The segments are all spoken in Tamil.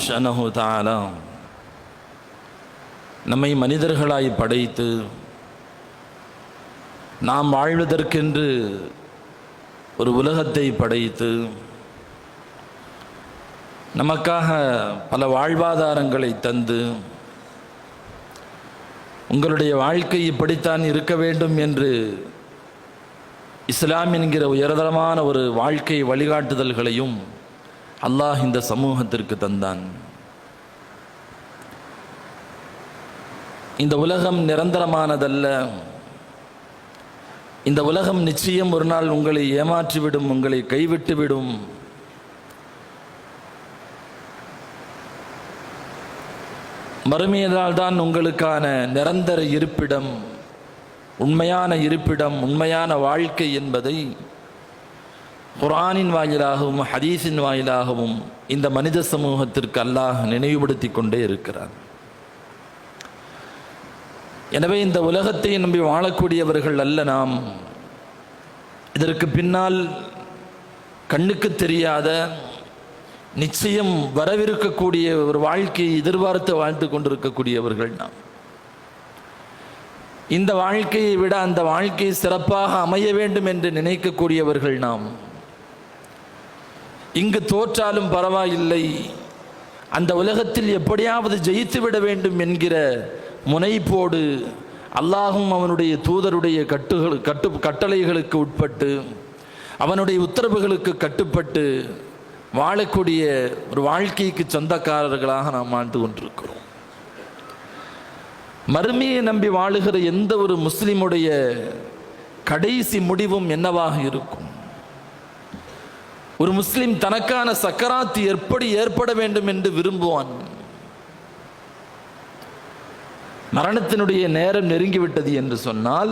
ஷனஹு தஆலா நம்மை மனிதர்களாய் படைத்து நாம் வாழ்வதற்கென்று ஒரு உலகத்தை படைத்து நமக்காக பல வாழ்வாதாரங்களை தந்து உங்களுடைய வாழ்க்கை இப்படித்தான் இருக்க வேண்டும் என்று இஸ்லாம் என்கிற உயர்தரமான ஒரு வாழ்க்கை வழிகாட்டுதல்களையும் அல்லாஹ் இந்த சமூகத்திற்கு தந்தான். இந்த உலகம் நிரந்தரமானதல்ல. இந்த உலகம் நிச்சயம் ஒரு நாள் உங்களை ஏமாற்றிவிடும், உங்களை கைவிட்டுவிடும். மறுமையினால் தான் உங்களுக்கான நிரந்தர இருப்பிடம், உண்மையான இருப்பிடம், உண்மையான வாழ்க்கை என்பதை குர்ஆனின் வாயிலாகவும் ஹதீஸின் வாயிலாகவும் இந்த மனித சமூகத்திற்கு அல்லாஹ் நினைவுபடுத்தி கொண்டே இருக்கிறார். எனவே இந்த உலகத்தை நம்பி வாழக்கூடியவர்கள் அல்ல நாம். இதற்கு பின்னால் கண்ணுக்கு தெரியாத நிச்சயம் வரவிருக்கக்கூடிய ஒரு வாழ்க்கையை எதிர்பார்த்து வாழ்ந்து கொண்டிருக்கக்கூடியவர்கள் நாம். இந்த வாழ்க்கையை விட அந்த வாழ்க்கை சிறப்பாக அமைய வேண்டும் என்று நினைக்கக்கூடியவர்கள் நாம். இங்கு தோற்றாலும் பரவாயில்லை, அந்த உலகத்தில் எப்படியாவது ஜெயித்து விட வேண்டும் என்கிற முனைப்போடு அல்லாஹும் அவனுடைய தூதருடைய கட்டளைகளுக்கு உட்பட்டு அவனுடைய உத்தரவுகளுக்கு கட்டுப்பட்டு வாழக்கூடிய ஒரு வாழ்க்கைக்கு சொந்தக்காரர்களாக நாம் வாழ்ந்து கொண்டிருக்கிறோம். மறுமையை நம்பி வாழுகிற எந்த ஒரு முஸ்லிமுடைய கடைசி முடிவும் என்னவாக இருக்கும்? ஒரு முஸ்லிம் தனக்கான சக்கராத்து எப்படி ஏற்பட வேண்டும் என்று விரும்புவான். மரணத்தினுடைய நேரம் நெருங்கிவிட்டது என்று சொன்னால்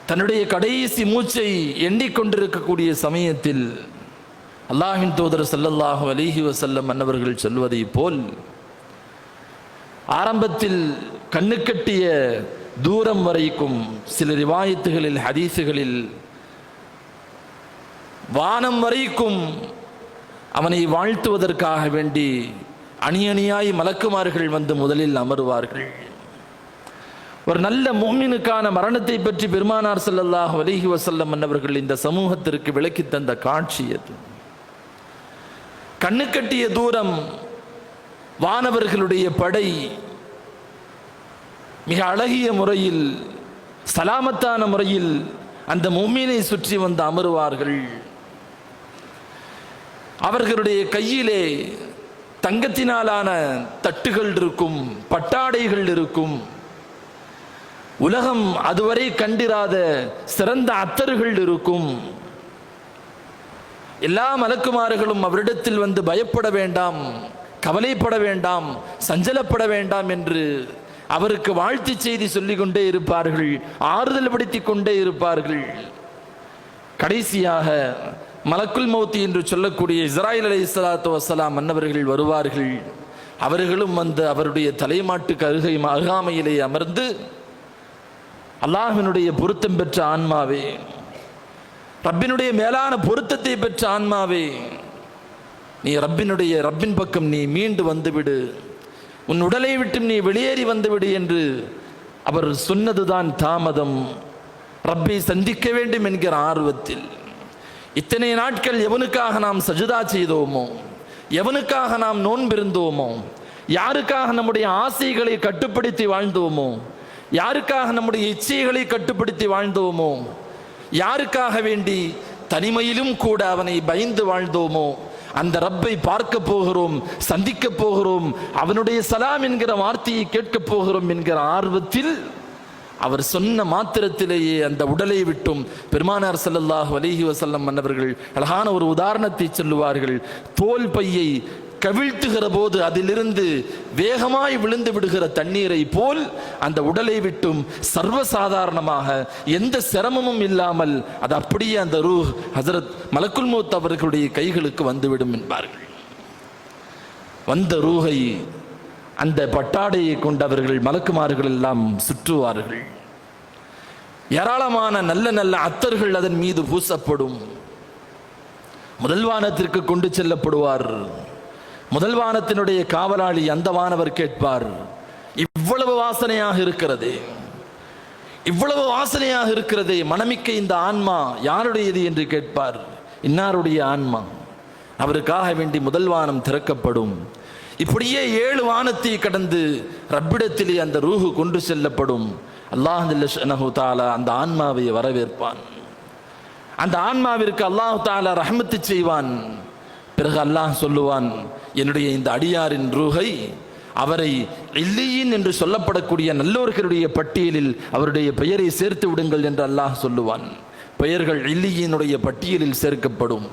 தன்னுடைய கடைசி மூச்சை எண்ணிக்கொண்டிருக்கக்கூடிய சமயத்தில் அல்லாஹ்வின் தூதர் ஸல்லல்லாஹு அலைஹி வஸல்லம் அன்னவர்கள் சொல்வதை போல் ஆரம்பத்தில் கண்ணுக்கட்டிய தூரம் வரைக்கும் சில ரிவாயத்துகளில் ஹதீஸுகளில் வானம் வரைக்கும் அவனை வாழ்த்துவதற்காக வேண்டி அணி அணியாய் மலக்குமார்கள் வந்து முதலில் அமருவார்கள். ஒரு நல்ல முஃமினுக்கான மரணத்தை பற்றி பெருமானார் ஸல்லல்லாஹு அலைஹி வஸல்லம் அன்னவர்கள் இந்த சமூகத்திற்கு விளக்கி தந்த காட்சி அது. கண்ணுக்கட்டிய தூரம் வானவர்களுடைய படை மிக அழகிய முறையில் சலாமத்தான முறையில் அந்த முஃமினை சுற்றி வந்து அமருவார்கள். அவர்களுடைய கையிலே தங்கத்தினாலான தட்டுகள் இருக்கும், பட்டாடைகள் இருக்கும். உலகம் அதுவரை கண்டிராத சிறந்த அத்தர்கள் இருக்கும். எல்லா மலக்குமார்களும் அவரிடத்தில் வந்து பயப்பட வேண்டாம், கவலைப்பட வேண்டாம், சஞ்சலப்பட வேண்டாம் என்று அவருக்கு வாழ்த்து செய்தி சொல்லிக் கொண்டே இருப்பார்கள், ஆறுதல் படுத்தி கொண்டே இருப்பார்கள். கடைசியாக மலக்குல் மௌத்தி என்று சொல்லக்கூடிய இஸ்ராயில் அலைஹிஸ்ஸலாத்து வஸ்ஸலாம் அன்னவர்கள் வருவார்கள். அவர்களும் வந்து அவருடைய தலைமாட்டுக்கு அருகாமையிலே அமர்ந்து, அல்லாஹ்வினுடைய பொருத்தம் பெற்ற ஆன்மாவே, ரப்பினுடைய மேலான பொருத்தத்தை பெற்ற ஆன்மாவே, நீ ரப்பின் பக்கம் நீ மீண்டு வந்துவிடு, உன் உடலை விட்டு நீ வெளியேறி வந்துவிடு என்று அவர் சொன்னதுதான் தாமதம். ரப்பை சந்திக்க வேண்டும் என்கிற ஆர்வத்தில் இத்தனை நாட்கள் எவனுக்காக நாம் சஜிதா செய்தோமோ, எவனுக்காக நாம் நோன்பிருந்தோமோ, யாருக்காக நம்முடைய ஆசைகளை கட்டுப்படுத்தி வாழ்ந்தோமோ, யாருக்காக நம்முடைய இச்சைகளை கட்டுப்படுத்தி வாழ்ந்தோமோ, யாருக்காக வேண்டி தனிமையிலும் கூட அவனை பயந்து வாழ்ந்தோமோ, அந்த ரப்பை பார்க்க போகிறோம், சந்திக்க போகிறோம், அவனுடைய சலாம் என்கிற வார்த்தையை கேட்கப் போகிறோம் என்கிற ஆர்வத்தில் அவர் சொன்ன மாத்திரத்திலேயே அந்த உடலை விட்டும் பெருமானார் ஸல்லல்லாஹு அலைஹி வஸல்லம் அன்னவர்கள் அழகான ஒரு உதாரணத்தை சொல்லுவார்கள். தோல் பையை கவிழ்த்துகிற போது அதிலிருந்து வேகமாய் விழுந்து விடுகிற தண்ணீரை போல் அந்த உடலை விட்டும் சர்வசாதாரணமாக எந்த சிரமமும் இல்லாமல் அது அப்படியே அந்த ரூஹ் ஹஜரத் மலக்குல் மௌத் அவர்களுடைய கைகளுக்கு வந்துவிடும் என்பார்கள். வந்த ரூஹை அந்த பட்டாடையை கொண்டவர்கள் மலக்குமார்கள் எல்லாம் சுற்றுவார்கள். ஏராளமான நல்ல நல்ல அத்தர்கள் அதன் மீது பூசப்படும். முதல் வானத்திற்கு கொண்டு செல்லப்படுவார். முதல் வானத்தினுடைய காவலாளி அந்த வானவர் கேட்பார், இவ்வளவு வாசனையாக இருக்கிறது, இவ்வளவு வாசனையாக இருக்கிறது, மனமிக்க இந்த ஆன்மா யாருடையது என்று கேட்பார். இன்னாருடைய ஆன்மா. அவருக்காக வேண்டி முதல் வானம் திறக்கப்படும். இப்படியே 7 வானத்தை கடந்து ரப்பிடத்திலே அந்த ரூஹு கொண்டு செல்லப்படும். அல்லாஹ் ஜல்லஷஅனஹு தஆலா அந்த ஆன்மாவை வரவேற்பான். அந்த ஆன்மாவிற்கு அல்லாஹ் தஆலா ரஹ்மத்து செய்வான். பிறகு அல்லாஹ் சொல்லுவான், என்னுடைய இந்த அடியாரின் ரூஹை அவரை இல்லீன் என்று சொல்லப்படக்கூடிய நல்லோர்களுடைய பட்டியலில் அவருடைய பெயரை சேர்த்து விடுங்கள் என்று அல்லாஹ் சொல்லுவான். பெயர்கள் இல்லீனுடைய பட்டியலில் சேர்க்கப்படும்.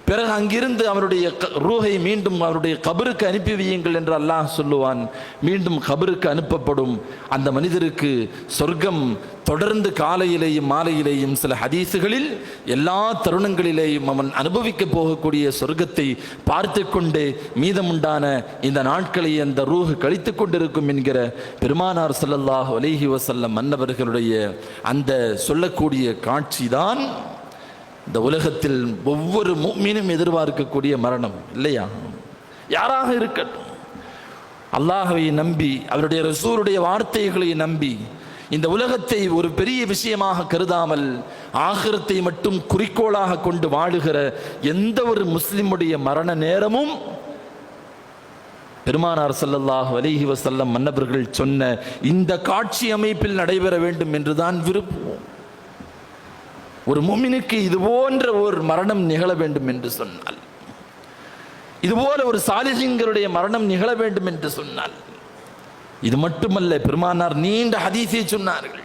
பிறகு அங்கிருந்து அவருடைய ரூஹை மீண்டும் அவருடைய கபருக்கு அனுப்பி வையுங்கள் என்று அல்லாஹ் சொல்லுவான். மீண்டும் கபருக்கு அனுப்பப்படும். அந்த மனிதருக்கு சொர்க்கம் தொடர்ந்து காலையிலேயும் மாலையிலேயும் சில ஹதீசுகளில் எல்லா தருணங்களிலேயும் அவன் அனுபவிக்க போகக்கூடிய சொர்க்கத்தை பார்த்து கொண்டே மீதமுண்டான இந்த நாட்களை அந்த ரூஹ் கழித்து கொண்டிருக்கும் என்கிற பெருமானார் ஸல்லல்லாஹு அலைஹி வஸல்லம் மன்னவர்களுடைய அந்த சொல்லக்கூடிய காட்சிதான் இந்த உலகத்தில் ஒவ்வொரு முஃமினும் எதிர்பார்க்கக்கூடிய மரணம் இல்லையா? யாராக இருக்கட்டும், அல்லாஹ்வை நம்பி அவருடைய ரசூலுடைய வார்த்தைகளை நம்பி இந்த உலகத்தை ஒரு பெரிய விஷயமாக கருதாமல் ஆகிரத்தை மட்டும் குறிக்கோளாக கொண்டு வாழுகிற எந்த ஒரு முஸ்லிமுடைய மரண நேரமும் பெருமானார் ஸல்லல்லாஹு அலைஹி வஸல்லம் மன்னவர்கள் சொன்ன இந்த காட்சி அமைப்பில் நடைபெற வேண்டும் என்றுதான் விரும்புவோம். ஒரு முஃமினுக்கு இது போன்ற ஒரு மரணம் நிகழ வேண்டும் என்று சொன்னால், இதுபோல ஒரு சாலிஹீன்களுடைய மரணம் நிகழ வேண்டும் என்று சொன்னால், இது மட்டுமல்ல, பெருமானார் நீண்ட ஹதீஸை சொன்னார்கள்.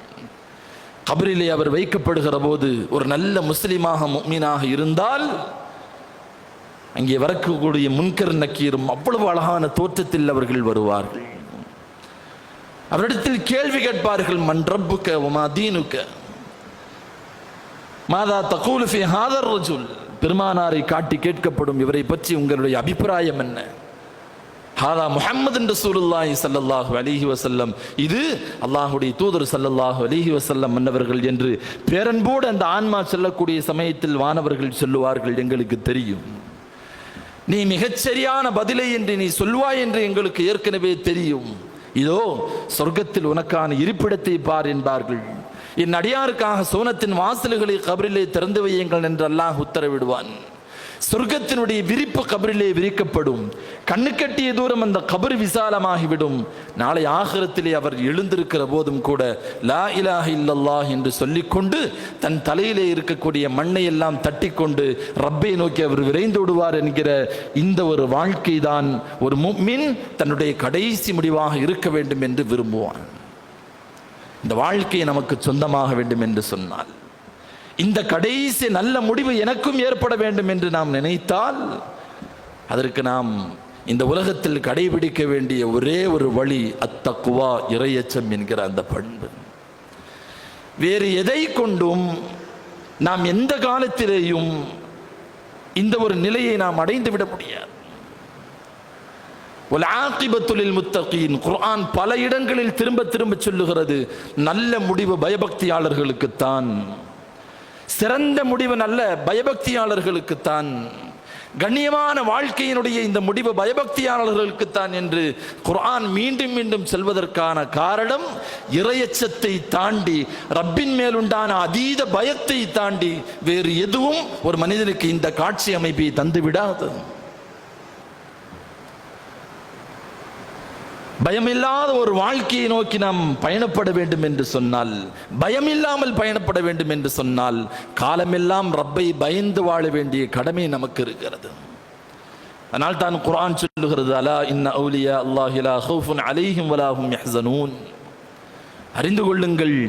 கபரிலே அவர் வைக்கப்படுகிற போது ஒரு நல்ல முஸ்லிமாக முஃமினாக இருந்தால் அங்கே வரக்கூடிய முன்கர் நக்கீரும் அவ்வளவு அழகான தோற்றத்தில் அவர்கள் வருவார்கள். அவரிடத்தில் கேள்வி கேட்பார்கள், மன் ரப்புக வமா தீனுக மாதா தகூலு ஃபீ ஹாதர் ரஜுல். பெருமானாரை காட்டி கேட்கப்படும், இவரை பற்றி உங்களுடைய அபிப்பிராயம் என்ன? ஹாதா முஹம்மது ரசூலுல்லாஹி ஸல்லல்லாஹு அலைஹி வஸல்லம், இது அல்லாஹ்வுடைய தூதர் ஸல்லல்லாஹு அலைஹி வஸல்லம் மன்னவர்கள் என்று பேரன்போடு அந்த ஆன்மா சொல்லக்கூடிய சமயத்தில் வானவர்கள் சொல்லுவார்கள், எங்களுக்கு தெரியும், நீ மிகச்சரியான பதிலை என்று நீ சொல்வாய் என்று எங்களுக்கு ஏற்கனவே தெரியும். இதோ சொர்க்கத்தில் உனக்கான இருப்பிடத்தை பார் என்பார்கள். என் அடியாருக்காக சோனத்தின் வாசல்களை கபரிலே திறந்து வையுங்கள் என்று அல்லாஹ் உத்தரவிடுவான். சொர்க்கத்தினுடைய விரிப்பு கபரிலே விரிக்கப்படும். கண்ணு கட்டிய தூரம் அந்த கபர் விசாலமாகிவிடும். நாளை ஆகிரத்திலே அவர் எழுந்திருக்கிற போதும் கூட லா இலாஹ இல்லல்லாஹ் என்று சொல்லிக்கொண்டு தன் தலையிலே இருக்கக்கூடிய மண்ணை எல்லாம் தட்டி கொண்டு ரப்பை நோக்கி அவர் விரைந்து விடுவார் என்கிற இந்த ஒரு வாழ்க்கை தான் ஒரு முஃமின் தன்னுடைய கடைசி முடிவாக இருக்க வேண்டும் என்று விரும்புவான். இந்த வாழ்க்கையை நமக்கு சொந்தமாக வேண்டும் என்று சொன்னால், இந்த கடைசி நல்ல முடிவு எனக்கும் ஏற்பட வேண்டும் என்று நாம் நினைத்தால், அதற்கு நாம் இந்த உலகத்தில் கடைபிடிக்க வேண்டிய ஒரே ஒரு வழி அத்தக்குவா, இறையச்சம் என்கிற அந்த பண்பு. வேறு எதை கொண்டும் நாம் எந்த காலத்திலேயும் இந்த ஒரு நிலையை நாம் அடைந்து விட முடியாது. குர்ஆன் பல இடங்களில் திரும்ப திரும்ப சொல்லுகிறது, நல்ல முடிவு பயபக்தியாளர்களுக்குத்தான், சிறந்த முடிவு நல்ல பயபக்தியாளர்களுக்குத்தான், கண்ணியமான வாழ்க்கையினுடைய இந்த முடிவு பயபக்தியாளர்களுக்குத்தான் என்று குர்ஆன் மீண்டும் மீண்டும் சொல்வதற்கான காரணம், இறையச்சத்தை தாண்டி ரப்பின் மேலுண்டான அதீத பயத்தை தாண்டி வேறு எதுவும் ஒரு மனிதனுக்கு இந்த காட்சி அமைப்பை தந்துவிடாது. பயமில்லாத ஒரு வாழ்க்கையை நோக்கி நாம் பயணப்பட வேண்டும் என்று சொன்னால், பயமில்லாமல் பயணப்பட வேண்டும் என்று சொன்னால், காலமெல்லாம் ரப்பை பயந்து வாழ வேண்டிய கடமை நமக்கு இருக்கிறது. அதனால் தான் குர்ஆன் சொல்லுகிறது, அலா இன்ன அவுலியா அல்லாஹி லா ஹவுஃபுன் அலைஹிம் வலா ஹும் யஹ்ஸனூன். அறிந்து கொள்ளுங்கள்,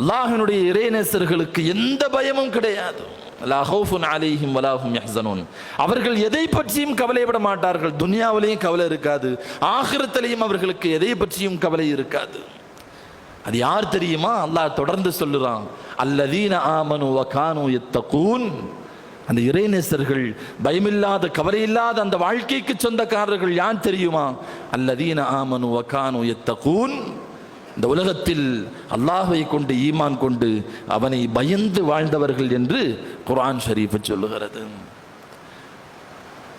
அல்லாஹ்வினுடைய இறைநேசர்களுக்கு எந்த பயமும் கிடையாது. லா ஹவுஃபுன் அலைஹிம் வலா ஹும் யஹ்ஸனூன். அவர்கள் எதை பற்றியும் கவலைப்பட மாட்டார்கள். துன்யாவிலேயும் கவலை இருக்காது, ஆகிரத்திலேயும் அவர்களுக்கு எதை பற்றியும் கவலை இருக்காது. அது யார் தெரியுமா? அல்லாஹ் தொடர்ந்து சொல்லுறான், அல்லதீன ஆமனு வ கானூ யத்தகூன். அந்த இறைநேசர்கள், பயமில்லாத கவலையில்லாத அந்த வாழ்க்கைக்கு சொந்தக்காரர்கள் யார் தெரியுமா? அல்லதீன ஆமனு வ கானூ யத்தகூன். இந்த உலகத்தில் அல்லாஹ்வை கொண்டு ஈமான் கொண்டு அவனை பயந்து வாழ்ந்தவர்கள் என்று குர்ஆன் ஷரீஃப் சொல்லுகிறது.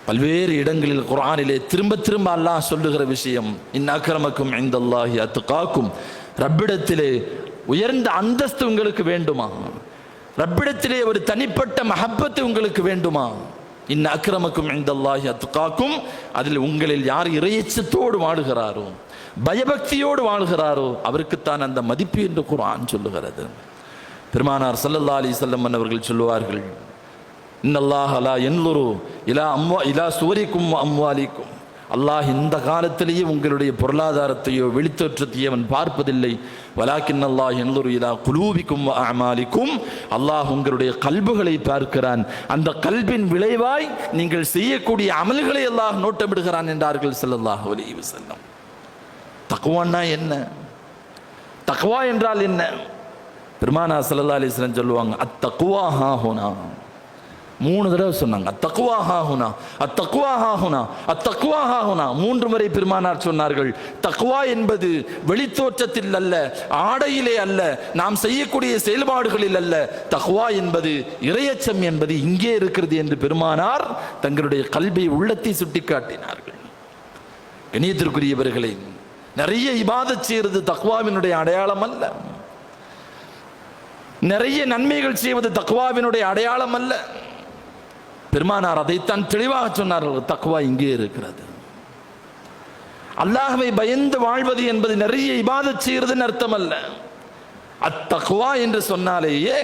பல்வேறு இடங்களில் குர்ஆனிலே திரும்ப திரும்ப அல்லாஹ் சொல்லுகிற விஷயம், இன் அக்ரமக்கும் இன்தல்லாஹி அத்காக்கும். ரப்பிடத்திலே உயர்ந்த அந்தஸ்து உங்களுக்கு வேண்டுமா? ரப்பிடத்திலே ஒரு தனிப்பட்ட மஹப்பத்து உங்களுக்கு வேண்டுமா? இன் அக்ரமக்கும் இன்தல்லாஹி அத்காக்கும். அதில் உங்களில் யார் இறையச்சத்தோடு வாழுகிறாரோ, பயபக்தியோடு வாழ்கிறாரோ அவருக்குத்தான் அந்த மதிப்பு என்று குர்ஆன் சொல்லுகிறது. பெருமானார் ஸல்லல்லாஹு அலைஹி வஸல்லம் அவர்கள் சொல்லுவார்கள், இன்னல்லாஹ லா யன்லுரு இலா சுவரிக்கும் அம்வாலிக்கும். அல்லாஹ் இந்த காலத்திலேயே உங்களுடைய பொருளாதாரத்தையோ வெளித்தோற்றத்தையோ அவன் பார்ப்பதில்லை. வலாக்கின் அல்லாஹ் யன்லுரு இலா குலூபிக்கும் அமாலிக்கும். அல்லாஹ் உங்களுடைய கல்புகளை பார்க்கிறான். அந்த கல்பின் விளைவாய் நீங்கள் செய்யக்கூடிய அமல்களை அல்லாஹ் நோட்டமிடுகிறான் என்றார்கள் ஸல்லல்லாஹு அலைஹி வஸல்லம். தக்வான்னா என்ன? தக்வா என்றால் என்ன? பெருமானார் ஸல்லல்லாஹு அலைஹி வஸல்லம் சொல்லுவாங்க, அத்தக்வா ஹாஹுனா. 3 தடவை சொன்னாங்க, அத்தக்வா ஹாஹுனா, அத்தக்வா ஹாஹுனா, அத்தக்வா ஹாஹுனா. 3 முறை பெருமானார் சொன்னார்கள், தக்வா என்பது வெளித்தோற்றத்தில் அல்ல, ஆடையிலே அல்ல, நாம் செய்யக்கூடிய செயல்பாடுகளில் அல்ல. தக்வா என்பது, இறையச்சம் என்பது இங்கே இருக்கிறது என்று பெருமானார் தங்களுடைய கல்வி உள்ளத்தை சுட்டிக்காட்டினார்கள். கண்ணியத்திற்குரியவர்களே, நிறைய இபாதத் செய்வது தக்வாவினுடைய அடையாளம் அல்ல. நிறைய நன்மைகள் செய்வது தக்வாவினுடைய அடையாளம் அல்ல. பெருமானார் அதைத்தான் தெளிவாக சொன்னார்கள், தக்வா இங்கே இருக்கிறது. அல்லாஹ்வை பயந்து வாழ்வது என்பது நிறைய இபாதத் செய்யறதுன்னு அர்த்தம் அல்ல. அத்தக்வா என்று சொன்னாலேயே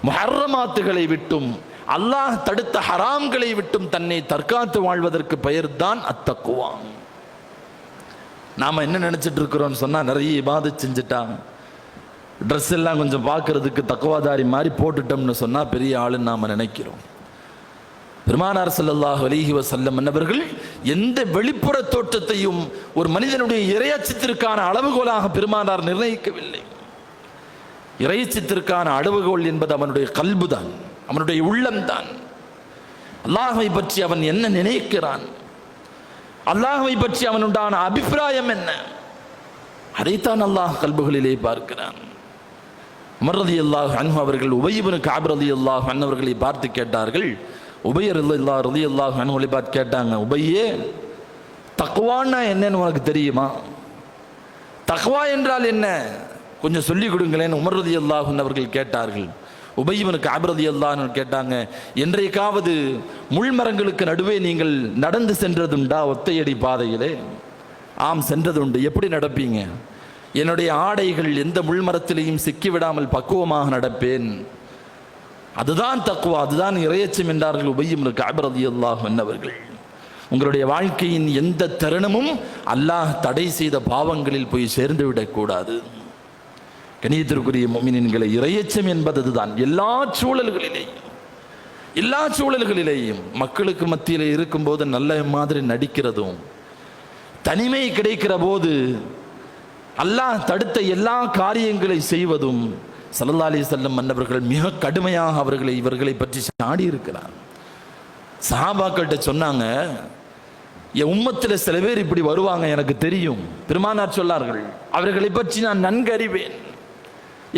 முஹர்ரமாத்துகளை விட்டும் அல்லாஹ் தடுத்த ஹராம்களை விட்டும் தன்னை தற்காத்து வாழ்வதற்கு பெயர் தான் அத்தக்வா. நாம என்ன நினைச்சிட்டு இருக்கிறோம்னு சொன்னா, நிறைய இபாதத் செஞ்சுட்டாங்க, ட்ரெஸ் எல்லாம் கொஞ்சம் பார்க்கறதுக்கு தக்வாதாரி மாதிரி போட்டுட்டோம்னு சொன்னா பெரிய ஆளுன்னு நாம நினைக்கிறோம். பெருமானார் ஸல்லல்லாஹு அலைஹி வஸல்லம் அவர்கள் எந்த வெளிப்புற தோற்றத்தையும் ஒரு மனிதனுடைய இறையச்சத்திற்கான அளவுகோலாக பெருமானார் நிர்ணயிக்கவில்லை. இறையச்சத்திற்கான அளவுகோல் என்பது அவனுடைய கல்பு தான், அவனுடைய உள்ளம்தான். அல்லாஹ்வை பற்றி அவன் என்ன நினைக்கிறான், அல்லாஹ்வை பற்றி அவனுண்டான அபிப்பிராயம் என்ன, அதைத்தான் அல்லாஹ் கல்புகளிலே பார்க்கிறான். உமர் ரலியல்லாஹு அன்ஹு அவர்கள் உபய் இப்னு கஅப் ரலியல்லாஹு அன்ஹு அவர்களை பார்த்து கேட்டார்கள். உபய் ரலியல்லாஹு அன்ஹு பார்த்து கேட்டாங்க, உபையே, தக்வான்னா என்னன்னு உனக்கு தெரியுமா? தக்வா என்றால் என்ன, கொஞ்சம் சொல்லிக் கொடுங்களேன்னு உமர் ரலியல்லாஹு அன்ஹு அவர்கள் கேட்டார்கள். உபய் இப்னு கஅப் ரலியல்லாஹு அன்ஹு கேட்டாங்க, என்றைக்காவது முள்மரங்களுக்கு நடுவே நீங்கள் நடந்து சென்றதுண்டா ஒத்தையடி பாதையிலே? ஆம், சென்றதுண்டு. எப்படி நடப்பீங்க? என்னுடைய ஆடைகள் எந்த முள்மரத்திலையும் சிக்கிவிடாமல் பக்குவமாக நடப்பேன். அதுதான் தக்வா, அதுதான் இறையச்சம் என்றார்கள் உபய் இப்னு கஅப் ரலியல்லாஹு அன்ஹு அவர்கள். உங்களுடைய வாழ்க்கையின் எந்த தருணமும் அல்லாஹ் தடை செய்த பாவங்களில் போய் சேர்ந்து விடக்கூடாது. கண்ணியத்திற்குரிய முஃமினீன்களே, இறையச்சம் என்பது அதுதான். எல்லா சூழல்களிலேயும் மக்களுக்கு மத்தியில் இருக்கும்போது நல்ல மாதிரி நடிக்கிறதும், தனிமை கிடைக்கிற போது அல்லாஹ் தடுத்த எல்லா காரியங்களை செய்வதும், ஸல்லல்லாஹு அலைஹி வஸல்லம் மன்னவர்கள் மிக கடுமையாக இவர்களை பற்றி சாடி இருக்கிறார். சஹாபாக்கள்கிட்ட சொன்னாங்க, என் உம்மத்தில் சில பேர் இப்படி வருவாங்க, எனக்கு தெரியும். பெருமானார் சொன்னார்கள், அவர்களை பற்றி நான் நன்கு அறிவேன்,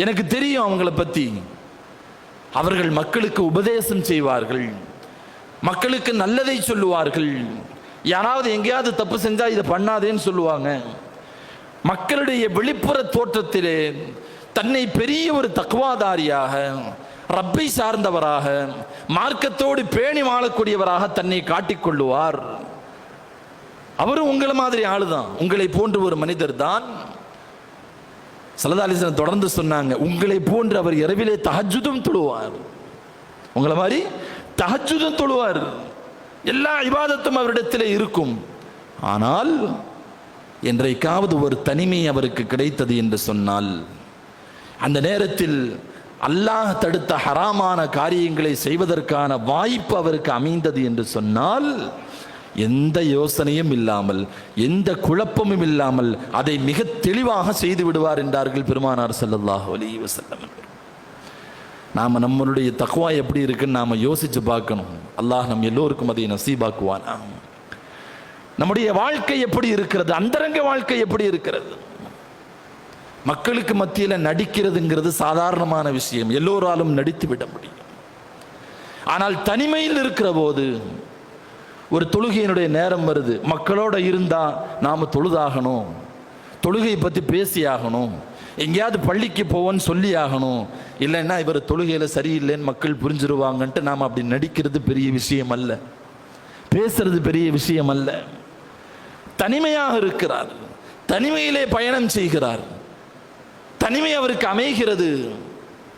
எனக்கு தெரியும் அவங்களை பற்றி. அவர்கள் மக்களுக்கு உபதேசம் செய்வார்கள், மக்களுக்கு நல்லதை சொல்லுவார்கள். யாராவது எங்கேயாவது தப்பு செஞ்சா இதை பண்ணாதேன்னு சொல்லுவாங்க. மக்களுடைய வெளிப்புற தோற்றத்திலே தன்னை பெரிய ஒரு தக்வாதாரியாக, ரப்பை சார்ந்தவராக, மார்க்கத்தோடு பேணி வாழக்கூடியவராக தன்னை காட்டிக்கொள்ளுவார். அவரும் உங்களை மாதிரி ஆளுதான், உங்களை போன்ற ஒரு மனிதர் தான். ஸல்லல்லாஹு அலைஹி வஸல்லம் தொடர்ந்து சொன்னாங்க, உங்களை போன்று அவர் இரவிலே தஹஜ்ஜுதும் தொழுவார். உங்களை மாதிரி தஹஜ்ஜுதும் தொழுவார். எல்லா இபாதத்தும் அவரிடத்தில் இருக்கும். ஆனால் என்றைக்காவது ஒரு தனிமை அவருக்கு கிடைத்தது என்று சொன்னால், அந்த நேரத்தில் அல்லாஹ் தடுத்த ஹராமான காரியங்களை செய்வதற்கான வாய்ப்பு அவருக்கு அமைந்தது என்று சொன்னால், எந்த யோசனையும் இல்லாமல், எந்த குழப்பமும் இல்லாமல் அதை மிக தெளிவாக செய்து விடுவார் என்றார்கள் பெருமானார் ஸல்லல்லாஹு அலைஹி வஸல்லம். நாம நம்மளுடைய தக்வா எப்படி இருக்குன்னு நாம யோசிச்சு பார்க்கணும். அல்லாஹ் நம் எல்லோருக்கும் அதை நசீபாக்குவானா. நம்முடைய வாழ்க்கை எப்படி இருக்கிறது, அந்தரங்க வாழ்க்கை எப்படி இருக்கிறது? மக்களுக்கு மத்தியில் நடிக்கிறதுங்கிறது சாதாரணமான விஷயம், எல்லோராலும் நடித்து விட முடியும். ஆனால் தனிமையில் இருக்கிற போது, ஒரு தொழுகையினுடைய நேரம் வருது, மக்களோட இருந்தா நாம தொழுதாகணும், தொழுகையை பற்றி பேசியாகணும், எங்கேயாவது பள்ளிக்கு போவோன்னு சொல்லி ஆகணும், இல்லைன்னா இவர் தொழுகையில் சரியில்லைன்னு மக்கள் புரிஞ்சிருவாங்கன்ட்டு நாம் அப்படி நடிக்கிறது பெரிய விஷயம் அல்ல, பேசுறது பெரிய விஷயம் அல்ல. தனிமையாக இருக்கிறார், தனிமையிலே பயணம் செய்கிறார், தனிமை அவருக்கு அமைகிறது,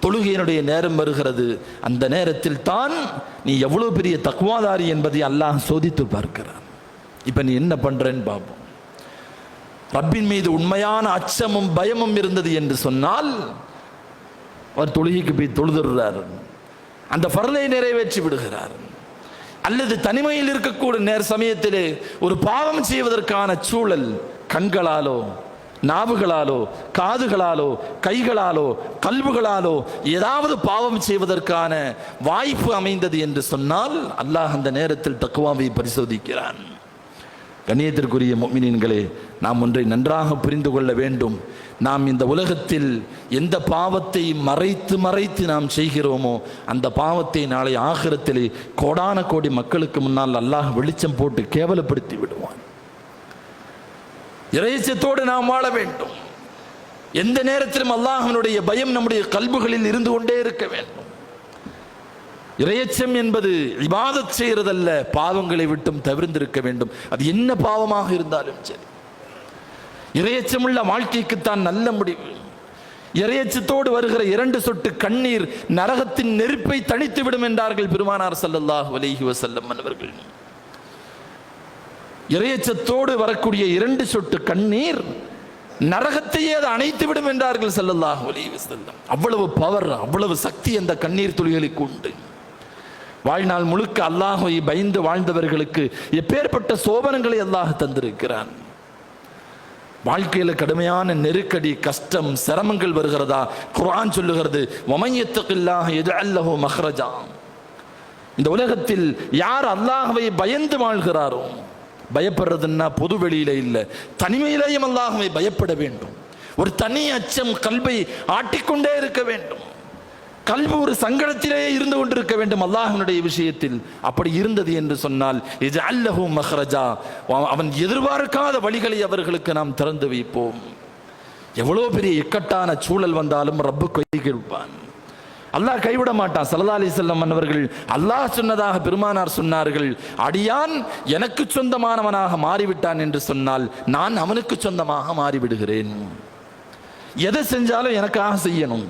தொழுகையினுடைய நேரம் வருகிறது. அந்த நேரத்தில் தான் நீ எவ்வளவு பெரிய தக்வாதாரி என்பதை அல்லாஹ் சோதித்து பார்க்கிறான். இப்ப நீ என்ன பண்றேன்னு பார்ப்போம். ரப்பின் மீது உண்மையான அச்சமும் பயமும் இருந்தது என்று சொன்னால் அவர் தொழுகைக்கு போய் தொழுதுறார், அந்த ஃபர்லை நிறைவேற்றி விடுகிறார். அல்லது தனிமையில் இருக்கக்கூடிய சமயத்திலே ஒரு பாவம் செய்வதற்கான சூழல் கண்களாலோ நாவுகளாலோ காதுகளாலோ கைகளாலோ கல்புகளாலோ ஏதாவது பாவம் செய்வதற்கான வாய்ப்பு அமைந்தது என்று சொன்னால் அல்லாஹ் அந்த நேரத்தில் தக்வாவை பரிசோதிக்கிறான். கண்ணியத்திற்குரிய முஃமினீன்களே, நாம் ஒன்றை நன்றாக புரிந்து கொள்ள வேண்டும். நாம் இந்த உலகத்தில் எந்த பாவத்தை மறைத்து மறைத்து நாம் செய்கிறோமோ அந்த பாவத்தை நாளை ஆகிரத்திலே கோடான கோடி மக்களுக்கு முன்னால் அல்லாஹ் வெளிச்சம் போட்டு கேவலப்படுத்தி விடுவான். இறைச்சத்தோடு நாம் வாழ வேண்டும். எந்த நேரத்திலும் அல்லாஹ்வினுடைய பயம் நம்முடைய கல்புகளில் இருந்து கொண்டே இருக்க வேண்டும். இறையச்சம் என்பது இபாதத் செய்யறதல்ல, பாவங்களை விட்டும் தவிர்ந்திருக்க வேண்டும். அது என்ன பாவமாக இருந்தாலும் சரி, இறையச்சமுள்ள வாழ்க்கைக்குத்தான் நல்ல முடிவு. இறையச்சத்தோடு வருகிற 2 சொட்டு கண்ணீர் நரகத்தின் நெருப்பை தணித்து விடும் என்றார்கள் பெருமானார் ஸல்லல்லாஹு அலைஹி வஸல்லம் அவர்கள். இறையச்சத்தோடு வரக்கூடிய 2 சொட்டு கண்ணீர் நரகத்தையே அது அணைத்து விடும் என்றார்கள் ஸல்லல்லாஹு அலைஹி வஸல்லம். அவ்வளவு பவர், அவ்வளவு சக்தி அந்த கண்ணீர் துளிகளுக்கு உண்டு. வாழ்நாள் முழுக்க அல்லாஹ்வை பயந்து வாழ்ந்தவர்களுக்கு எப்பேற்பட்ட சோபனங்களை அல்லாஹ் தந்திருக்கிறான். வாழ்க்கையில் கடுமையான நெருக்கடி, கஷ்டம், சிரமங்கள் வருகிறதா? குர்ஆன் சொல்லுகிறது, வமன் யத்தகில்லாஹ யஜ்அல் லஹு மக்ரஜா. இந்த உலகத்தில் யார் அல்லாஹ்வை பயந்து வாழ்கிறாரோ, பயப்படுறதுன்னா பொது வெளியில இல்லை, தனிமையிலேயும் அல்லாஹ்வை பயப்பட வேண்டும். ஒரு தனி அச்சம் கல்பை ஆட்டிக்கொண்டே இருக்க வேண்டும். கல்வி ஒரு சங்கடத்திலேயே இருந்து கொண்டிருக்க வேண்டும் அல்லாஹ்வினுடைய விஷயத்தில். அப்படி இருந்தது என்று சொன்னால் யஜ்அல் லஹு மக்ரஜா, அவன் எதிர்பார்க்காத வழிகளை அவர்களுக்கு நாம் திறந்து வைப்போம். எவ்வளவு பெரிய இக்கட்டான சூழல் வந்தாலும் ரப்பு கைவிடுவான், அல்லாஹ் கைவிட மாட்டான். ஸல்லல்லாஹு அலைஹி வஸல்லம் அவர்கள் அல்லாஹ் சொன்னதாக பெருமானார் சொன்னார்கள், அடியான் எனக்கு சொந்தமானவனாக மாறிவிட்டான் என்று சொன்னால் நான் அவனுக்கு சொந்தமாக மாறிவிடுகிறேன். எதை செஞ்சாலும் எனக்காக செய்யணும்,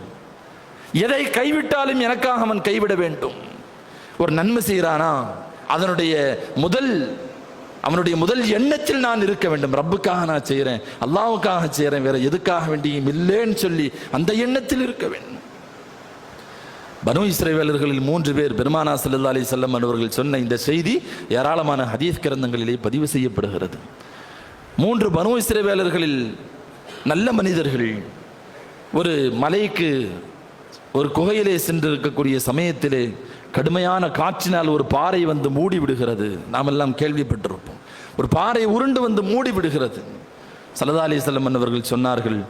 எதை கைவிட்டாலும் எனக்காக அவன் கைவிட வேண்டும். ஒரு நன்மை செய்கிறானா அவனுடைய முதல் எண்ணத்தில் நான் இருக்க வேண்டும். ரப்புக்காக நான் செய்கிறேன், அல்லாஹ்வுக்காக செய்கிறேன், வேற எதுக்காக வேண்டியும் இல்லைன்னு சொல்லி அந்த எண்ணத்தில் இருக்க வேண்டும். பனு இஸ்ரவேலர்களில் 3 பேர் பெருமானார் ஸல்லல்லாஹு அலைஹி வஸல்லம் அவர்கள் சொன்ன இந்த செய்தி ஏராளமான ஹதீஸ் கிரந்தங்களிலே பதிவு செய்யப்படுகிறது. 3 பனு இஸ்ரவேலர்களில் நல்ல மனிதர்கள் ஒரு மலைக்கு ஒரு குகையிலே சென்று இருக்கக்கூடிய சமயத்திலே கடுமையான காற்றினால் ஒரு பாறை வந்து மூடி விடுகிறது. நாம் எல்லாம் கேள்விப்பட்டிருப்போம். ஒரு பாறை உருண்டு வந்து மூடி விடுகிறது. ஸல்லல்லாஹு அலைஹி வஸல்லம் அவர்கள் சொன்னார்கள்,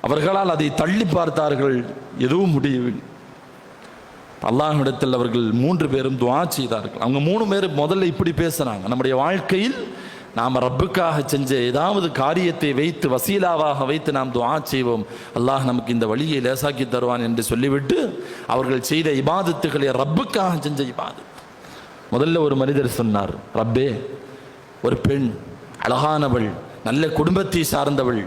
அவர்களால் அதை தள்ளி பார்த்தார்கள், எதுவும் முடியவில்லை. அல்லாஹ்விடத்தில் அவர்கள் 3 பேரும் துஆ செய்தார்கள். அவங்க 3 பேரும் முதல்ல இப்படி பேசுறாங்க, நம்முடைய வாழ்க்கையில் நாம் ரப்புக்காக செஞ்ச ஏதாவது காரியத்தை வைத்து வசீலாவாக வைத்து நாம் துஆ செய்வோம், அல்லாஹ் நமக்கு இந்த வழியை லேசாக்கி தருவான் என்று சொல்லிவிட்டு அவர்கள் செய்த இபாதத்துகளை ரப்புக்காக செஞ்ச இபாதத். முதல்ல ஒரு மனிதர் சொன்னார், ரப்பே, ஒரு பெண் அழகானவள், நல்ல குடும்பத்தை சார்ந்தவள்,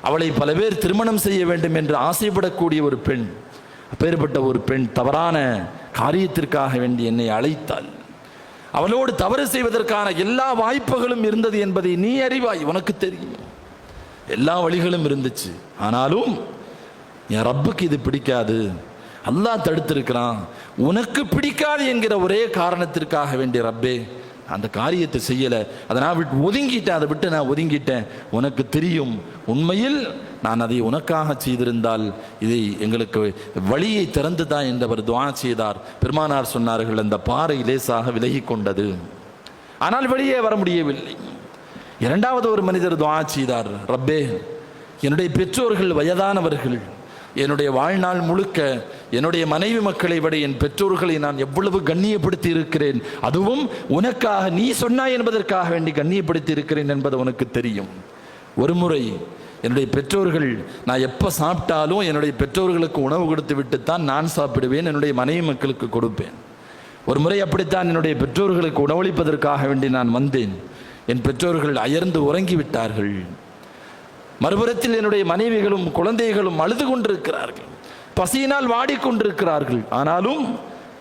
அவளை பல பேர் திருமணம் செய்ய வேண்டும் என்று ஆசைப்படக்கூடிய ஒரு பெண், அப்பேற்பட்ட ஒரு பெண் தவறான காரியத்திற்காக வேண்டி என்னை அழைத்தாள். அவளோடு தவறு செய்வதற்கான எல்லா வாய்ப்புகளும் இருந்தது என்பதை நீ அறிவாய், உனக்கு தெரியும், எல்லா வழிகளும் இருந்துச்சு. ஆனாலும் என் ரப்புக்கு இது பிடிக்காது, அல்லாஹ் தடுத்திருக்கிறான், உனக்கு பிடிக்காது என்கிற ஒரே காரணத்திற்காக வேண்டிய ரப்பே அந்த காரியத்தை செய்யலை, அதை நான் ஒதுங்கிட்டேன், அதை விட்டு நான் ஒதுங்கிட்டேன். உனக்கு தெரியும், உண்மையில் நான் அதை உனக்காக செய்திருந்தால் இதை எங்களுக்கு வழியை திறந்துதான் என்றவர் துஆ செய்தார். பெருமானார் சொன்னார்கள், அந்த பாறை லேசாக விலகி கொண்டது, ஆனால் வெளியே வர முடியவில்லை. 2வது ஒரு மனிதர் துஆ செய்தார், ரப்பே, என்னுடைய பெற்றோர்கள் வயதானவர்கள், என்னுடைய வாழ்நாள் முழுக்க என்னுடைய மனைவி மக்களை விட என் பெற்றோர்களை நான் எவ்வளவு கண்ணியப்படுத்தி இருக்கிறேன், அதுவும் உனக்காக நீ சொன்னாய் என்பதற்காக வேண்டி கண்ணியப்படுத்தி இருக்கிறேன் என்பது உனக்கு தெரியும். ஒரு முறை என்னுடைய பெற்றோர்கள், நான் எப்போ சாப்பிட்டாலும் என்னுடைய பெற்றோர்களுக்கு உணவு கொடுத்து விட்டுத்தான் நான் சாப்பிடுவேன், என்னுடைய மனைவி மக்களுக்கு கொடுப்பேன். ஒரு முறை அப்படித்தான் என்னுடைய பெற்றோர்களுக்கு உணவளிப்பதற்காக வேண்டி நான் வந்தேன். என் பெற்றோர்கள் அயர்ந்து உறங்கிவிட்டார்கள். மறுபுறத்தில் என்னுடைய மனைவிகளும் குழந்தைகளும் அழுது கொண்டிருக்கிறார்கள், பசியினால் வாடிக்கொண்டிருக்கிறார்கள். ஆனாலும்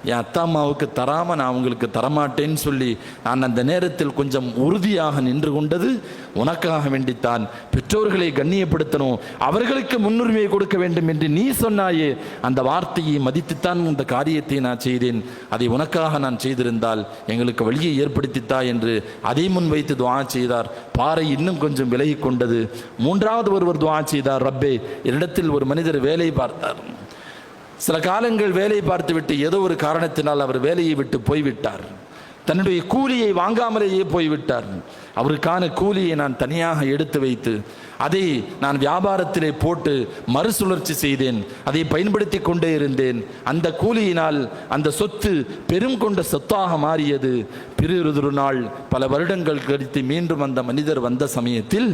என் அத்தா அம்மாவுக்கு தராம நான் உங்களுக்கு தரமாட்டேன்னு சொல்லி நான் அந்த நேரத்தில் கொஞ்சம் உறுதியாக நின்று கொண்டது உனக்காக வேண்டித்தான். பெற்றோர்களை கண்ணியப்படுத்தணும், அவர்களுக்கு முன்னுரிமை கொடுக்க வேண்டும் என்று நீ சொன்னாயே, அந்த வார்த்தையை மதித்துத்தான் இந்த காரியத்தை நான் செய்தேன். அதை உனக்காக நான் செய்திருந்தால் எங்களுக்கு வழியை ஏற்படுத்தித்தா என்று அதை முன் வைத்து துஆ செய்தார். பாறை இன்னும் கொஞ்சம் விலகி கொண்டது. மூன்றாவது ஒருவர் துஆ செய்தார், ரப்பே, என்னிடத்தில் ஒரு மனிதர் வேலை பார்த்தார். சில காலங்கள் வேலை பார்த்துவிட்டு ஏதோ ஒரு காரணத்தினால் அவர் வேலையை விட்டு போய்விட்டார். தன்னுடைய கூலியை வாங்காமலேயே போய்விட்டார். அவருக்கான கூலியை நான் தனியாக எடுத்து வைத்து அதை நான் வியாபாரத்திலே போட்டு மறுசுழற்சி செய்தேன். அதை பயன்படுத்தி கொண்டே இருந்தேன். அந்த கூலியினால் அந்த சொத்து பெரும் கொண்ட சொத்தாக மாறியது. பிறொரு நாள் பல வருடங்கள் கழித்து மீண்டும் அந்த மனிதர் வந்த சமயத்தில்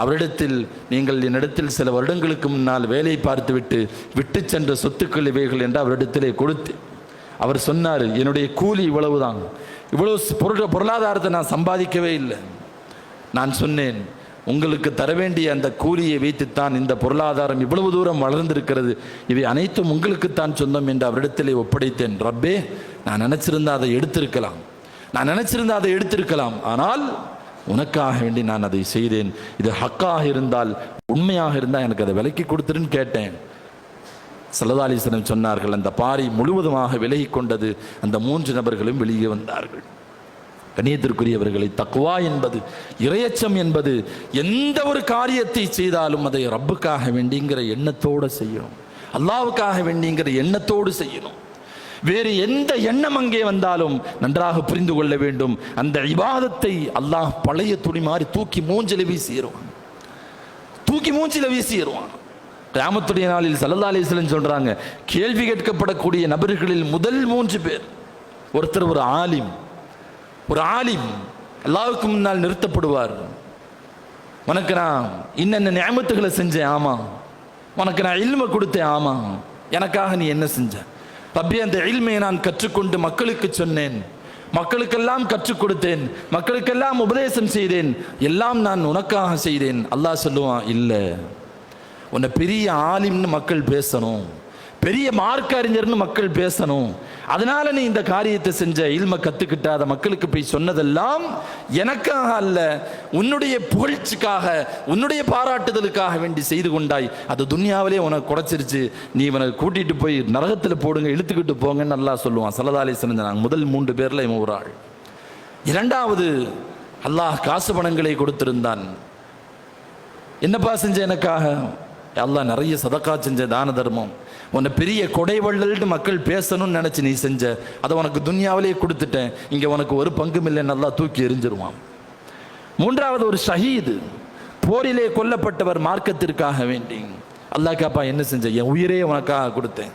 அவரிடத்தில், நீங்கள் என்னிடத்தில் சில வருடங்களுக்கு முன்னால் வேலை பார்த்துவிட்டு விட்டு சென்ற சொத்துக்கள் இவைகள் என்று அவரிடத்திலே கொடுத்து, அவர் சொன்னார், என்னுடைய கூலி இவ்வளவுதான், இவ்வளவு பொருளாதாரத்தை நான் சம்பாதிக்கவே இல்லை. நான் சொன்னேன், உங்களுக்கு தர வேண்டிய அந்த கூலியை வைத்துத்தான் இந்த பொருளாதாரம் இவ்வளவு தூரம் வளர்ந்திருக்கிறது, இவை அனைத்தும் உங்களுக்குத்தான் சொந்தம் என்று அவரிடத்திலே ஒப்படைத்தேன். ரப்பே, நான் நினைச்சிருந்தா அதை எடுத்திருக்கலாம், ஆனால் உனக்காக வேண்டி நான் அதை செய்தேன். இது ஹக்காக இருந்தால், உண்மையாக இருந்தால் எனக்கு அதை விலக்கி கொடுத்துருன்னு கேட்டேன். ஸல்லல்லாஹு அலைஹி வஸல்லம் சொன்னார்கள், அந்த பாறை முழுவதுமாக விலகி கொண்டது. அந்த 3 நபர்களும் வெளியே வந்தார்கள். கண்ணியத்திற்குரியவர்களை, தக்வா என்பது, இறையச்சம் என்பது, எந்த ஒரு காரியத்தை செய்தாலும் அதை ரப்புக்காக வேண்டிங்கிற எண்ணத்தோடு செய்யணும், அல்லாஹ்வுக்காக வேண்டிங்கிற எண்ணத்தோடு செய்யணும். வேறு எந்த எண்ணம் அங்கே வந்தாலும் நன்றாக புரிந்து கொள்ள வேண்டும், அந்த இபாதத்தை அல்லாஹ் பழைய துணி மாதிரி தூக்கி மூஞ்சில வீசிடுவான். கியாமத்துடைய நாளில் ஸல்லல்லாஹு அலைஹி வஸல்லம் சொல்றாங்க, கேள்வி கேட்கப்படக்கூடிய நபர்களில் முதல் 3 பேர், ஒருத்தர் ஒரு ஆலிம் அல்லாஹ்வுக்கு முன்னால் நிறுத்தப்படுவார். உனக்கு நான் இன்னென்ன நிஅமத்துகளை செஞ்சேன், ஆமா. உனக்கு நான் இல்ம கொடுத்தேன், ஆமா. எனக்காக நீ என்ன செஞ்ச? ரப்பி, அந்த இல்மை நான் கற்றுக்கொண்டு மக்களுக்கு சொன்னேன், மக்களுக்கெல்லாம் கற்றுக் கொடுத்தேன், மக்களுக்கெல்லாம் உபதேசம் செய்தேன், எல்லாம் நான் உனக்காக செய்தேன். அல்லாஹ் சொல்லுவான், இல்லை, உன்னை பெரிய ஆலிம்னு மக்கள் பேசணும், பெரிய மார்க்க அறிஞர்னு மக்கள் பேசணும், அதனால நீ இந்த காரியத்தை செஞ்ச, இல்ம கத்துக்கிட்டாத மக்களுக்கு போய் சொன்னதெல்லாம் எனக்காக அல்ல, உன்னுடைய புகழ்ச்சிக்காக, உன்னுடைய பாராட்டுதலுக்காக வேண்டி செய்து கொண்டாய். அது துன்யாவிலே உனக்கு குறைச்சிருச்சு, நீ இவனை கூட்டிட்டு போய் நரகத்தில் போடுங்க, இழுத்துக்கிட்டு போங்கன்னு அல்லாஹ் சொல்லுவான். ஸல்லல்லாஹு அலைஹி வஸல்லம் முதல் 3 பேர்ல இவன் ஒரு ஆள். இரண்டாவது, அல்லாஹ் காசு பணங்களை கொடுத்திருந்தான். என்னப்பா செஞ்ச எனக்காக? அல்லாஹ் நிறைய சதக்கா செஞ்ச, தான தர்மம், உன்னை பெரிய கொடைவள்ளல்னு மக்கள் பேசணும்னு நினைச்சு நீ செஞ்ச, அதை உனக்கு துன்யாவிலே கொடுத்துட்டேன், இங்க உனக்கு ஒரு பங்கும் இல்லைன்னு அல்லாஹ் தூக்கி எறிஞ்சிருவான். மூன்றாவது, ஒரு ஷஹீது, போரிலே கொல்லப்பட்டவர் மார்க்கத்திற்காக வேண்டி. அல்லாஹ் கேப்பா, என்ன செஞ்ச? என் உயிரே உனக்காக கொடுத்தேன்,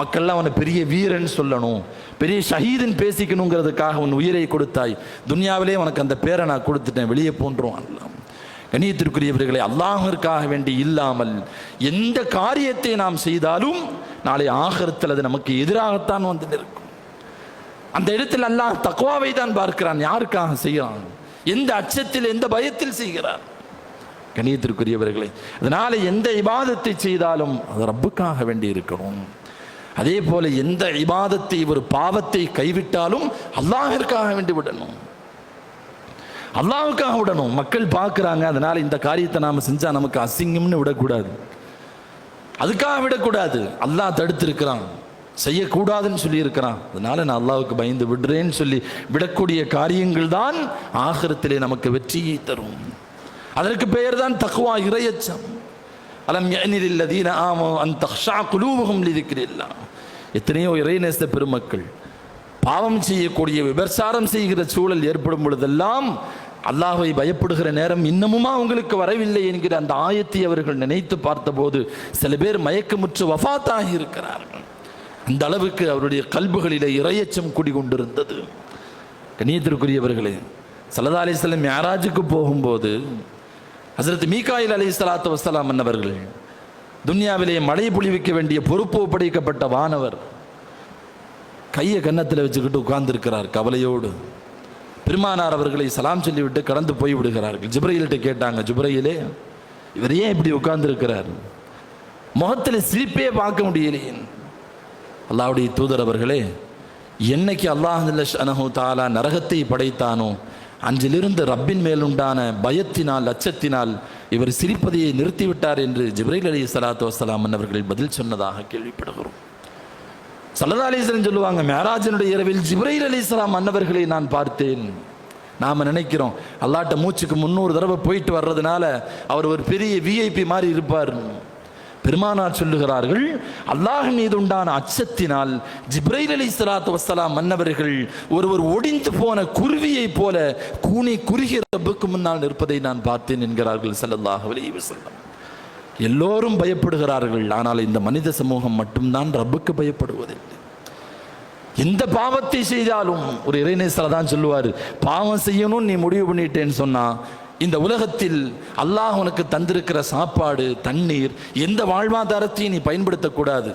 மக்கள்லாம் உன்னை பெரிய வீரன் சொல்லணும், பெரிய ஷஹீதுன்னு பேசிக்கணுங்கிறதுக்காக உன் உயிரை கொடுத்தாய், துன்யாவிலே உனக்கு அந்த பேரை நான் கொடுத்துட்டேன், வெளியே போன்றுவான். கண்ணியத்திற்குரியவர்களை, அல்லாஹ்விற்காக வேண்டி இல்லாமல் எந்த காரியத்தை நாம் செய்தாலும் நாளை ஆகிரத்தில் அது நமக்கு எதிராகத்தான் வந்து நிற்கும். அந்த இடத்தில் அல்லாஹ் தக்வாவை தான் பார்க்கிறான், யாருக்காக செய்கிறான், எந்த அச்சத்தில், எந்த பயத்தில் செய்கிறார். கண்ணியத்திற்குரியவர்களை, அதனால எந்த இபாதத்தை செய்தாலும் அது ரப்புக்காக வேண்டி இருக்கணும். அதே போல எந்த இபாதத்தை, ஒரு பாவத்தை கைவிட்டாலும் அல்லாஹ்விற்காக வேண்டி விடணும், அல்லாஹ்வுக்காக விடணும். மக்கள் பார்க்குறாங்க, அதனால இந்த காரியத்தை நாம் செஞ்சா நமக்கு அசிங்கம்னு விடக்கூடாது, அதுக்காக விடக்கூடாது. அல்லாஹ் தடுத்திருக்கிறான், செய்யக்கூடாதுன்னு சொல்லி இருக்கிறான், அதனால நான் அல்லாஹ்வுக்கு பயந்து விடுறேன்னு சொல்லி விடக்கூடிய காரியங்கள் தான் ஆகிரத்திலே நமக்கு வெற்றியை தரும். அதற்கு பெயர் தான் தக்வா, இறையச்சம். அலம் யஅனில் லதீன ஆமனு அன் தக்ஷா குலூபுஹும் லிதிக்ரில்லாஹ். எத்தனையோ இறைநேச பெருமக்கள் பாவம் செய்யக்கூடிய, விபச்சாரம் செய்கிற சூழல் ஏற்படும் பொழுதெல்லாம் அல்லாஹ்வை பயப்படுகிற நேரம் இன்னமுமா உங்களுக்கு வரவில்லை என்கிற அந்த ஆயத்தை அவர்கள் நினைத்து பார்த்தபோது சில பேர் மயக்கமுற்று வஃபாத்தாகி இருக்கிறார்கள். அந்த அளவுக்கு அவருடைய கல்புகளிலே இறையச்சம் குடிகொண்டிருந்தது. கண்ணியத்திற்குரியவர்களே, ஸல்லல்லாஹு அலைஹி வஸல்லம் மிஅராஜுக்கு போகும்போது ஹஸரத் மீகாயில் அலைஹிஸ்ஸலாத்து வஸ்ஸலாம் அன்னவர்கள், துன்யாவிலே மழை பொழிவிக்க வேண்டிய பொறுப்பு ஒப்படைக்கப்பட்ட வானவர், கையை கன்னத்தில் வச்சுக்கிட்டு உட்கார்ந்திருக்கிறார் கவலையோடு. பெருமானார் அவர்களை சலாம் சொல்லிவிட்டு கடந்து போய் விடுகிறார்கள். ஜிப்ரீல்கிட்ட கேட்டாங்க, ஜிப்ரீலே, இவர் ஏன் இப்படி உட்கார்ந்திருக்கிறார்? முகத்தில் சிரிப்பே பார்க்க முடியலையே. அல்லாஹ்வுடைய தூதர் அவர்களே, என்னைக்கு அல்லாஹ் ஜல்ல ஷஅனஹு தஆலா நரகத்தை படைத்தானோ அன்றிலிருந்து ரப்பின் மேலுண்டான பயத்தினால் அச்சத்தினால் இவர் சிரிப்பதையை நிறுத்திவிட்டார் என்று ஜிப்ரீல் அலைஹிஸ்ஸலாத்து வஸ்ஸலாம் அவர்கள் பதில் சொன்னதாக கேள்விப்படுகிறோம். ஸல்லல்லாஹு அலைஹி வஸல்லம் சொல்லுவாங்க, மிஅராஜினுடைய இரவில் ஜிப்ரீல் அலைஹிஸ்ஸலாம் அன்னவர்களை நான் பார்த்தேன். நாம் நினைக்கிறோம் அல்லாஹ்ட்ட மூச்சுக்கு 300 தடவை போயிட்டு வர்றதுனால அவர் ஒரு பெரிய விஐபி மாதிரி இருப்பார். பெருமானார் சொல்லுகிறார்கள், அல்லாஹ் மீது உண்டான அச்சத்தினால் ஜிப்ரீல் அலைஹிஸ்ஸலாத்து வஸ்ஸலாம் மன்னவர்கள் ஒருவர் ஒடிந்து போன குருவியை போல கூனி குறுகிய ரப்புக்கு முன்னால் நிற்பதை நான் பார்த்தேன் என்கிறார்கள் ஸல்லல்லாஹு அலைஹி வஸல்லம். எல்லோரும் பயப்படுகிறார்கள், ஆனால் இந்த மனித சமூகம் மட்டும்தான் ரப்புக்கு பயப்படுவதில்லை. எந்த பாவத்தை செய்தாலும் ஒரு இறைநேசர் தான் சொல்லுவார், பாவம் செய்யணும்னு நீ முடிவு பண்ணிட்டேன்னு சொன்னா இந்த உலகத்தில் அல்லாஹ் உனக்கு தந்திருக்கிற சாப்பாடு தண்ணீர் எந்த வாழ்வாதாரத்தையும் நீ பயன்படுத்தக்கூடாது.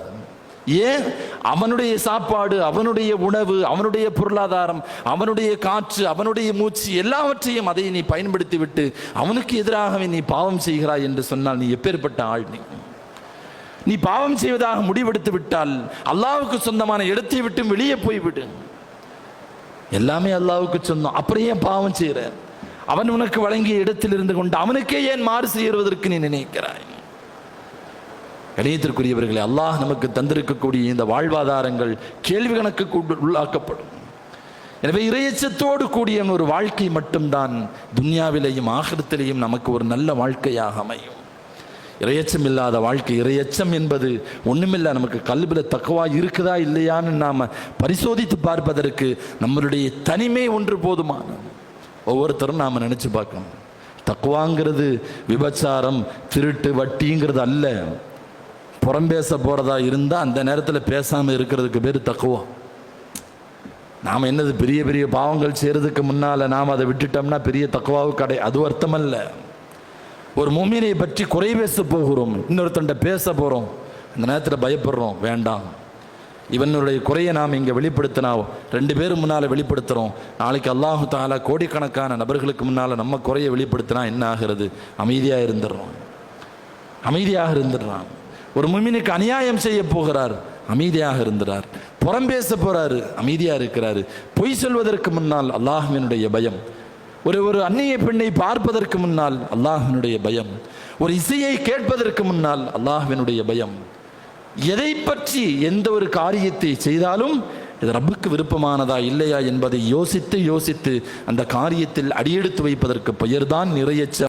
ஏன்? அவனுடைய சாப்பாடு, அவனுடைய உணவு, அவனுடைய பொருளாதாரம், அவனுடைய காற்று, அவனுடைய மூச்சு எல்லாவற்றையும் அதை நீ பயன்படுத்தி விட்டு அவனுக்கு எதிராகவே நீ பாவம் செய்கிறாய் என்று சொன்னால் நீ எப்பேற்பட்ட ஆள்? நீ பாவம் செய்வதாக முடிவெடுத்து விட்டால் அல்லாஹ்வுக்கு சொந்தமான இடத்தை விட்டு வெளியே போய்விடு. எல்லாமே அல்லாஹ்வுக்கு சொந்தம், அப்புறம் ஏன் பாவம் செய்கிற? அவன் உனக்கு வழங்கிய இடத்தில் இருந்து கொண்டு அவனுக்கே ஏன் மாறு செய்வதற்கு நீ நினைக்கிறாய்? கணியத்திற்குரியவர்களே, அல்லாஹ் நமக்கு தந்திருக்கக்கூடிய இந்த வாழ்வாதாரங்கள் கேள்வி கணக்கு உள்ளாக்கப்படும். எனவே இறையச்சத்தோடு கூடிய ஒரு வாழ்க்கை மட்டும்தான் துன்யாவிலேயும் ஆகிரத்திலேயும் நமக்கு ஒரு நல்ல வாழ்க்கையாக அமையும். இறையச்சம் இல்லாத வாழ்க்கை, இறையச்சம் என்பது ஒண்ணுமில்லை. நமக்கு கல்வில தக்வா இருக்குதா இல்லையான்னு நாம பரிசோதித்து பார்ப்பதற்கு நம்மளுடைய தனிமை ஒன்று போதுமானது. ஒவ்வொருத்தரும் நாம் நினச்சி பார்க்கணும், தக்குவாங்கிறது விபச்சாரம் திருட்டு வட்டிங்கிறது அல்ல. புறம்பேச போகிறதா இருந்தால் அந்த நேரத்தில் பேசாமல் இருக்கிறதுக்கு பேர் தக்குவா. நாம் என்னது பெரிய பெரிய பாவங்கள் செய்கிறதுக்கு முன்னால் நாம் அதை விட்டுட்டோம்னா பெரிய தக்குவாவுக்கு அது அர்த்தமல்ல. ஒரு முஃமினை பற்றி குறை பேச போகிறோம், இன்னொருத்தண்ட பேச போகிறோம், அந்த நேரத்தில் பயப்படுறோம், வேண்டாம். இவனுடைய குறையை நாம் இங்கே வெளிப்படுத்தினா 2 பேர் முன்னால் வெளிப்படுத்துகிறோம், நாளைக்கு அல்லாஹு தஆலா கோடிக்கணக்கான நபர்களுக்கு முன்னால் நம்ம குறையை வெளிப்படுத்தினா என்ன ஆகிறது? அமைதியாக இருந்துடுறான். ஒரு முஃமினுக்கு அநியாயம் செய்ய போகிறார், அமைதியாக இருந்தார். புறம்பேச போறாரு, அமைதியாக இருக்கிறாரு. பொய் சொல்வதற்கு முன்னால் அல்லாஹ்வினுடைய பயம். ஒரு அந்நிய பெண்ணை பார்ப்பதற்கு முன்னால் அல்லாஹ்வினுடைய பயம். ஒரு இசையை கேட்பதற்கு முன்னால் அல்லாஹ்வினுடைய பயம். எதை பற்றி எந்த ஒரு காரியத்தை செய்தாலும் இது ரப்புக்கு விருப்பமானதா இல்லையா என்பதை யோசித்து அந்த காரியத்தில் அடியெடுத்து வைப்பதற்கு பெயர்தான் இறையச்சம்.